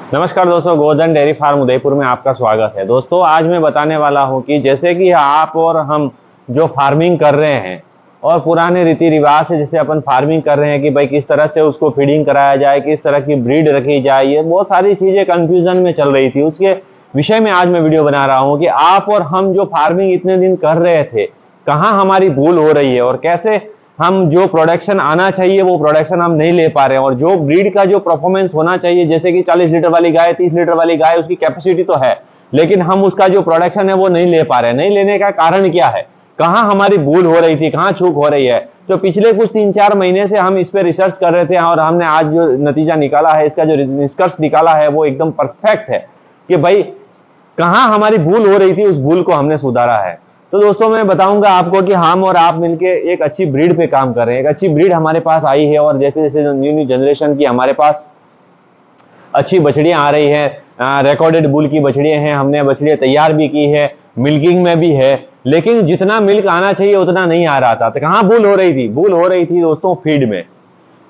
नमस्कार दोस्तों, Govardhan dairy farm Udaipur में आपका स्वागत है। दोस्तों आज मैं बताने वाला हूं कि जैसे कि आप और हम जो फार्मिंग कर रहे हैं और पुराने रीति रिवाज से जैसे अपन फार्मिंग कर रहे हैं कि भाई किस तरह से उसको फीडिंग कराया जाए, किस तरह की ब्रीड रखी जाए, ये बहुत सारी चीजें कंफ्यूजन में चल रही थी। उसके विषय में आज मैं वीडियो बना रहा हूँ कि आप और हम जो फार्मिंग इतने दिन कर रहे थे, कहाँ हमारी भूल हो रही है और कैसे हम जो प्रोडक्शन आना चाहिए वो प्रोडक्शन हम नहीं ले पा रहे हैं। और जो ब्रीड का जो परफॉर्मेंस होना चाहिए, जैसे कि 40 लीटर वाली गाय, 30 लीटर वाली गाय, उसकी कैपेसिटी तो है, लेकिन हम उसका जो प्रोडक्शन है वो नहीं ले पा रहे हैं। नहीं लेने का कारण क्या है, कहाँ हमारी भूल हो रही थी, कहाँ चूक हो रही है। तो पिछले कुछ 3-4 महीने से हम इस पे रिसर्च कर रहे थे और हमने आज जो नतीजा निकाला है, इसका जो निष्कर्ष निकाला है वो एकदम परफेक्ट है कि भाई कहाँ हमारी भूल हो रही थी, उस भूल को हमने सुधारा है। तो दोस्तों मैं बताऊंगा आपको कि हम और आप मिलके एक अच्छी ब्रीड पे काम कर रहे हैं। एक अच्छी ब्रीड हमारे पास आई है और जैसे जैसे न्यू जनरेशन की हमारे पास अच्छी बछड़ियां आ रही हैं, रिकॉर्डेड बुल की बछड़ियां हैं, हमने बछड़ियां तैयार भी की है, मिल्किंग में भी है, लेकिन जितना मिल्क आना चाहिए उतना नहीं आ रहा था। तो कहाँ भूल हो रही थी? भूल हो रही थी दोस्तों फीड में।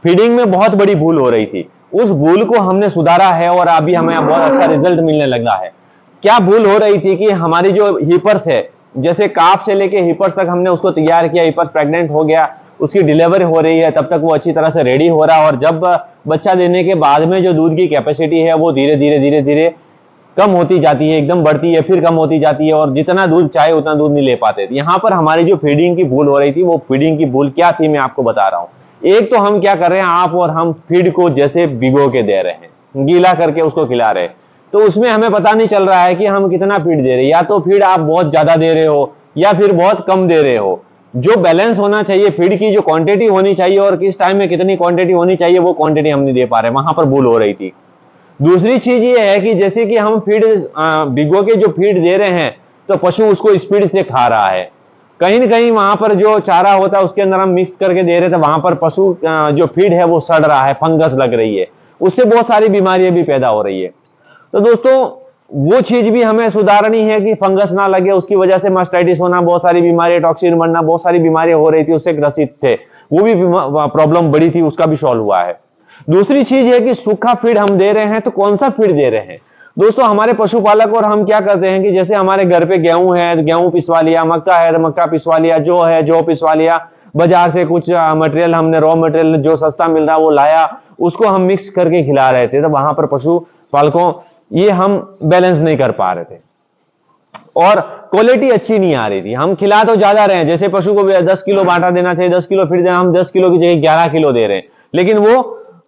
फीडिंग में बहुत बड़ी भूल हो रही थी। उस भूल को हमने सुधारा है और अभी हमें बहुत अच्छा रिजल्ट मिलने लगा है। क्या भूल हो रही थी कि हमारी जो हीपर्स है, जैसे काफ से लेके हिपर्स तक हमने उसको तैयार किया, हिपर प्रेग्नेंट हो गया, उसकी डिलीवरी हो रही है, तब तक वो अच्छी तरह से रेडी हो रहा है। और जब बच्चा देने के बाद में जो दूध की कैपेसिटी है वो धीरे धीरे धीरे धीरे कम होती जाती है, एकदम बढ़ती है, फिर कम होती जाती है और जितना दूध चाहे उतना दूध नहीं ले पाते। यहाँ पर हमारी जो फीडिंग की भूल हो रही थी, वो फीडिंग की भूल क्या थी मैं आपको बता रहा हूँ। एक तो हम क्या कर रहे हैं, आप और हम फीड को जैसे भिगो के दे रहे हैं, गीला करके उसको खिला रहे हैं, तो उसमें हमें पता नहीं चल रहा है कि हम कितना फीड दे रहे हैं। या तो फीड आप बहुत ज्यादा दे रहे हो या फिर बहुत कम दे रहे हो। जो बैलेंस होना चाहिए, फीड की जो क्वांटिटी होनी चाहिए और किस टाइम में कितनी क्वांटिटी होनी चाहिए, वो क्वांटिटी हम नहीं दे पा रहे, वहां पर भूल हो रही थी। दूसरी चीज ये है कि जैसे कि हम फीड भिगो के जो फीड दे रहे हैं तो पशु उसको स्पीड से खा रहा है। कहीं ना कहीं वहां पर जो चारा होता है उसके अंदर हम मिक्स करके दे रहे थे, वहां पर पशु जो फीड है वो सड़ रहा है, फंगस लग रही है, उससे बहुत सारी बीमारियां भी पैदा हो रही है। तो दोस्तों वो चीज भी हमें सुधारनी है कि फंगस ना लगे, उसकी वजह से मास्टाइटिस होना, बहुत सारी बीमारी, टॉक्सिन मरना, बहुत सारी बीमारियां हो रही थी, उससे ग्रसित थे, वो भी प्रॉब्लम बड़ी थी, उसका भी सॉल्व हुआ है। दूसरी चीज है कि सूखा फीड हम दे रहे हैं, तो कौन सा फीड दे रहे हैं दोस्तों। हमारे पशुपालक और हम क्या करते हैं कि जैसे हमारे घर पे गेहूं है तो गेहूं पिसवा लिया, मक्का है तो मक्का पिसवा लिया, जो है जो पिसवा लिया, बाजार से कुछ मटेरियल हमने रॉ मटेरियल जो सस्ता मिल रहा वो लाया, उसको हम मिक्स करके खिला रहे थे। तो वहां पर पशुपालकों ये हम बैलेंस नहीं कर पा रहे थे और क्वालिटी अच्छी नहीं आ रही थी। हम खिला तो ज्यादा रहे हैं, जैसे पशु को 10 किलो बांटा देना चाहिए, 10 किलो फीड देना, हम 10 किलो की जगह 11 किलो दे रहे हैं, लेकिन वो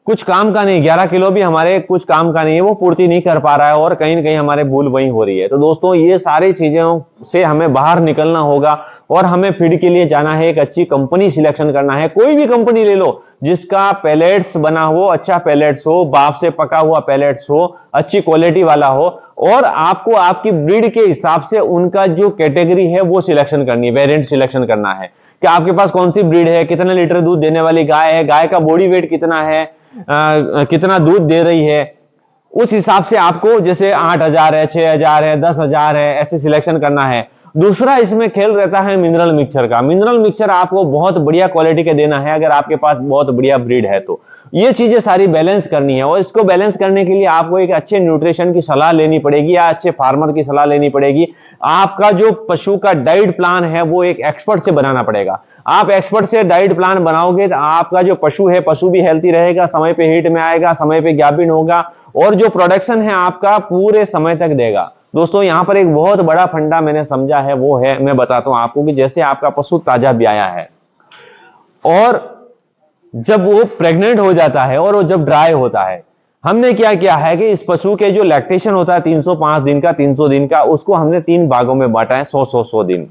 कुछ काम का नहीं, 11 किलो भी हमारे कुछ काम का नहीं है, वो पूर्ति नहीं कर पा रहा है और कहीं ना कहीं हमारे भूल वही हो रही है। तो दोस्तों ये सारी चीजों से हमें बाहर निकलना होगा और हमें फीड के लिए जाना है, एक अच्छी कंपनी सिलेक्शन करना है। कोई भी कंपनी ले लो जिसका पैलेट्स बना हो, अच्छा पैलेट्स हो, बाप से पका हुआ पैलेट्स हो, अच्छी क्वालिटी वाला हो, और आपको आपकी ब्रीड के हिसाब से उनका जो कैटेगरी है वो सिलेक्शन करनी है, वेरिएंट सिलेक्शन करना है कि आपके पास कौन सी ब्रीड है, कितने लीटर दूध देने वाली गाय है, गाय का बॉडी वेट कितना है, कितना दूध दे रही है, उस हिसाब से आपको जैसे 8,000 है, 6,000 है, 10,000 है, ऐसे सिलेक्शन करना है। दूसरा इसमें खेल रहता है मिनरल मिक्सचर का। मिनरल मिक्सचर आपको बहुत बढ़िया क्वालिटी के देना है अगर आपके पास बहुत बढ़िया ब्रीड है तो। ये चीजें सारी बैलेंस करनी है और इसको बैलेंस करने के लिए आपको एक अच्छे न्यूट्रिशन की सलाह लेनी पड़ेगी या अच्छे फार्मर की सलाह लेनी पड़ेगी। आपका जो पशु का डाइट प्लान है वो एक एक्सपर्ट से बनाना पड़ेगा। आप एक्सपर्ट से डाइट प्लान बनाओगे तो आपका जो पशु है, पशु भी हेल्थी रहेगा, समय पे हीट में आएगा, समय पे गाभिन होगा और जो प्रोडक्शन है आपका पूरे समय तक देगा। दोस्तों यहां पर एक बहुत बड़ा फंडा मैंने समझा है, वो है, मैं बताता हूं आपको कि जैसे आपका पशु ताजा ब्याया है और जब वो प्रेग्नेंट हो जाता है और वो जब ड्राई होता है, हमने क्या किया है कि इस पशु के जो लैक्टेशन होता है 305 दिन का, 300 दिन का, उसको हमने 3 भागों में बांटा है, 100 दिन।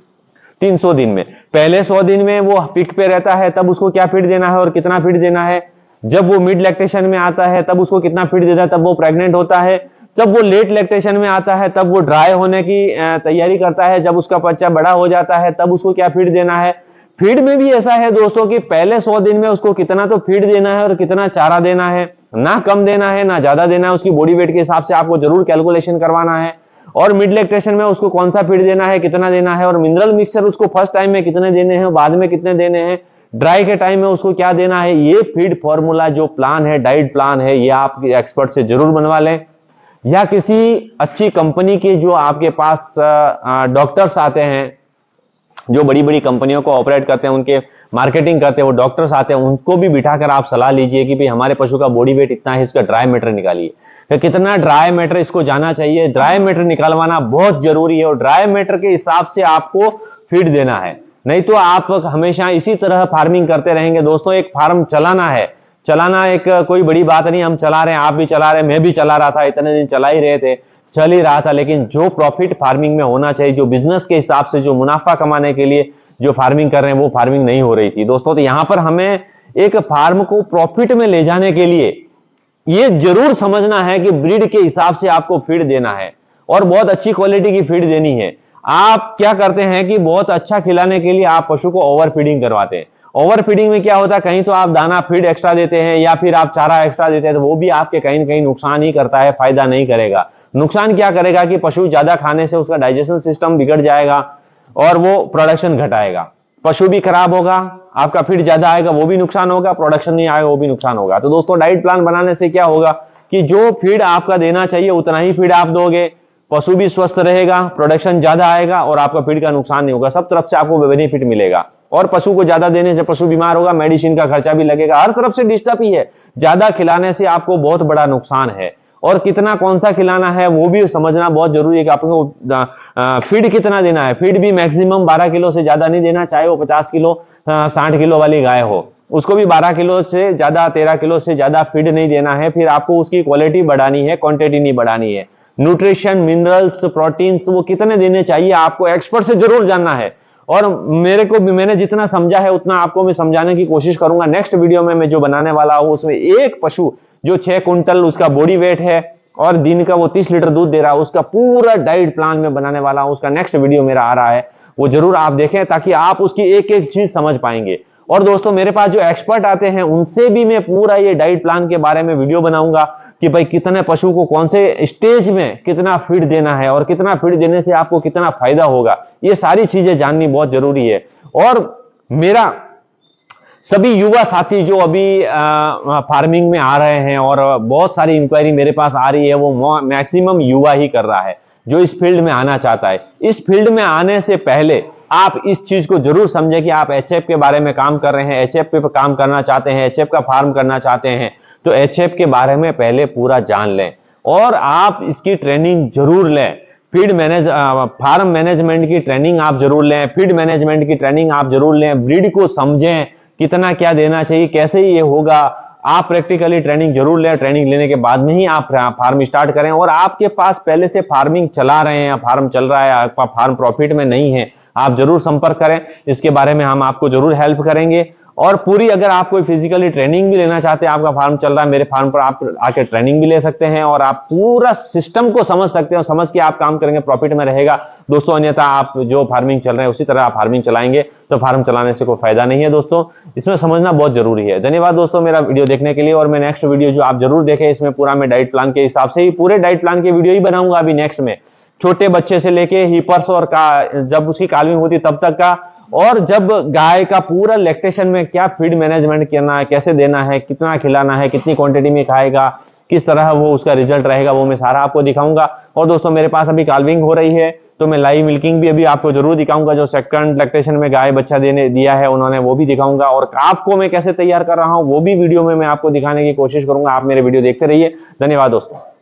300 दिन में पहले 100 दिन में वो पिक पे रहता है, तब उसको क्या फीड देना है और कितना फीड देना है। जब वो मिड लैक्टेशन में आता है तब उसको कितना फीड देता है, तब वो प्रेग्नेंट होता है। जब वो लेट लैक्टेशन में आता है तब वो ड्राई होने की तैयारी करता है। जब उसका बच्चा बड़ा हो जाता है तब उसको क्या फीड देना है। फीड में भी ऐसा है दोस्तों कि पहले 100 दिन में उसको कितना तो फीड देना है और कितना चारा देना है, ना कम देना है ना ज्यादा देना है, उसकी बॉडी वेट के हिसाब से आपको जरूर कैलकुलेशन करवाना है। और मिड लैक्टेशन में उसको कौन सा फीड देना है, कितना देना है, और मिनरल मिक्सचर उसको फर्स्ट टाइम में कितने देने हैं, बाद में कितने देने हैं, ड्राई के टाइम में उसको क्या देना है। ये फीड फॉर्मूला जो प्लान है, डाइट प्लान है, ये आप एक्सपर्ट से जरूर बनवा लें। या किसी अच्छी कंपनी के जो आपके पास डॉक्टर्स आते हैं, जो बड़ी बड़ी कंपनियों को ऑपरेट करते हैं, उनके मार्केटिंग करते हैं वो डॉक्टर्स आते हैं, उनको भी बिठाकर आप सलाह लीजिए कि भाई हमारे पशु का बॉडी वेट इतना है, इसका ड्राई मैटर निकालिए, तो कितना ड्राई मैटर इसको जाना चाहिए। ड्राई मैटर निकालवाना बहुत जरूरी है और ड्राई मैटर के हिसाब से आपको फीड देना है, नहीं तो आप हमेशा इसी तरह फार्मिंग करते रहेंगे। दोस्तों एक फार्म चलाना है, चलाना एक कोई बड़ी बात नहीं, हम चला रहे हैं, आप भी चला रहे हैं, मैं भी चला रहा था, इतने दिन चला ही रहे थे, चल ही रहा था, लेकिन जो प्रॉफिट फार्मिंग में होना चाहिए, जो बिजनेस के हिसाब से जो मुनाफा कमाने के लिए जो फार्मिंग कर रहे हैं वो फार्मिंग नहीं हो रही थी दोस्तों। तो यहां पर हमें एक फार्म को प्रॉफिट में ले जाने के लिए ये जरूर समझना है कि ब्रीड के हिसाब से आपको फीड देना है और बहुत अच्छी क्वालिटी की फीड देनी है। आप क्या करते हैं कि बहुत अच्छा खिलाने के लिए आप पशु को ओवर फीडिंग करवाते हैं। ओवर फीडिंग में क्या होता है, कहीं तो आप दाना फीड एक्स्ट्रा देते हैं या फिर आप चारा एक्स्ट्रा देते हैं, तो वो भी आपके कहीं ना कहीं नुकसान ही करता है, फायदा नहीं करेगा। नुकसान क्या करेगा कि पशु ज्यादा खाने से उसका डाइजेशन सिस्टम बिगड़ जाएगा और वो प्रोडक्शन घटाएगा, पशु भी खराब होगा, आपका फीड ज्यादा आएगा वो भी नुकसान होगा, प्रोडक्शन नहीं आएगा वो भी नुकसान होगा। तो दोस्तों डाइट प्लान बनाने से क्या होगा कि जो फीड आपका देना चाहिए उतना ही फीड आप दोगे, पशु भी स्वस्थ रहेगा, प्रोडक्शन ज्यादा आएगा और आपका फीड का नुकसान नहीं होगा, सब तरफ से आपको बेनिफिट मिलेगा। और पशु को ज्यादा देने से पशु बीमार होगा, मेडिसिन का खर्चा भी लगेगा, हर तरफ से डिस्टर्ब ही है। ज्यादा खिलाने से आपको बहुत बड़ा नुकसान है और कितना कौन सा खिलाना है वो भी समझना बहुत जरूरी है कि आपको फीड कितना देना है। फीड भी मैक्सिमम 12 किलो से ज्यादा नहीं देना, चाहे वो 50 किलो 60 किलो वाली गाय हो, उसको भी 12 किलो से ज्यादा 13 किलो से ज्यादा फीड नहीं देना है। फिर आपको उसकी क्वालिटी बढ़ानी है, क्वांटिटी नहीं बढ़ानी है। न्यूट्रिशन, मिनरल्स, प्रोटीन्स वो कितने देने चाहिए आपको एक्सपर्ट से जरूर जानना है और मैंने जितना समझा है उतना आपको मैं समझाने की कोशिश करूंगा। नेक्स्ट वीडियो में मैं जो बनाने वाला हूं उसमें एक पशु जो 6 कुंटल उसका बॉडी वेट है और दिन का वो 30 लीटर दूध दे रहा है, उसका पूरा डाइट प्लान में बनाने वाला हूं। उसका नेक्स्ट वीडियो मेरा आ रहा है, वो जरूर आप देखें ताकि आप उसकी एक एक चीज समझ पाएंगे। और दोस्तों मेरे पास जो एक्सपर्ट आते हैं उनसे भी मैं पूरा ये डाइट प्लान के बारे में वीडियो बनाऊंगा कि भाई कितने पशु को कौन से स्टेज में कितना फीड देना है और कितना फीड देने से आपको कितना फायदा होगा, ये सारी चीजें जाननी बहुत जरूरी है। और मेरा सभी युवा साथी जो अभी फार्मिंग में आ रहे हैं और बहुत सारी इंक्वायरी मेरे पास आ रही है, वो मैक्सिमम युवा ही कर रहा है जो इस फील्ड में आना चाहता है। इस फील्ड में आने से पहले आप इस चीज को जरूर समझें कि आप एचएफ के बारे में काम कर रहे हैं, एचएफ पे काम करना चाहते हैं, एचएफ का फार्म करना चाहते हैं, तो एचएफ के बारे में पहले पूरा जान लें और आप इसकी ट्रेनिंग जरूर लें। फार्म मैनेजमेंट की ट्रेनिंग आप जरूर लें, फीड मैनेजमेंट की ट्रेनिंग आप जरूर लें, ब्रीड को समझें, कितना क्या देना चाहिए, कैसे ये होगा, आप प्रैक्टिकली ट्रेनिंग जरूर लें। ट्रेनिंग लेने के बाद में ही आप फार्म स्टार्ट करें। और आपके पास पहले से फार्मिंग चला रहे हैं, फार्म चल रहा है, आपका फार्म प्रॉफिट में नहीं है, आप जरूर संपर्क करें, इसके बारे में हम आपको जरूर हेल्प करेंगे। और पूरी अगर आप कोई फिजिकली ट्रेनिंग भी लेना चाहते हैं, आपका फार्म चल रहा है, मेरे फार्म पर आप आके ट्रेनिंग भी ले सकते हैं और आप पूरा सिस्टम को समझ सकते हैं और समझ के आप काम करेंगे, प्रॉफिट में रहेगा दोस्तों। अन्यथा आप जो फार्मिंग चल रहे हैं उसी तरह आप फार्मिंग चलाएंगे तो फार्म चलाने से कोई फायदा नहीं है दोस्तों, इसमें समझना बहुत जरूरी है। धन्यवाद दोस्तों मेरा वीडियो देखने के लिए। और मैं नेक्स्ट वीडियो जो आप जरूर देखें, इसमें पूरा मैं डाइट प्लान के हिसाब से ही पूरे डाइट प्लान के वीडियो ही बनाऊंगा अभी नेक्स्ट में, छोटे बच्चे से लेके हीपर्स और जब उसकी कालविंग होती तब तक का, और जब गाय का पूरा लैक्टेशन में क्या फीड मैनेजमेंट करना है, कैसे देना है, कितना खिलाना है, कितनी क्वांटिटी में खाएगा, किस तरह वो उसका रिजल्ट रहेगा, वो मैं सारा आपको दिखाऊंगा। और दोस्तों मेरे पास अभी कालविंग हो रही है तो मैं लाइव मिल्किंग भी अभी आपको जरूर दिखाऊंगा, जो सेकंड लैक्टेशन में गाय बच्चा देने दिया है उन्होंने, वो भी दिखाऊंगा। और काफ को मैं कैसे तैयार कर रहा हूं वो भी वीडियो में मैं आपको दिखाने की कोशिश करूंगा। आप मेरे वीडियो देखते रहिए। धन्यवाद दोस्तों।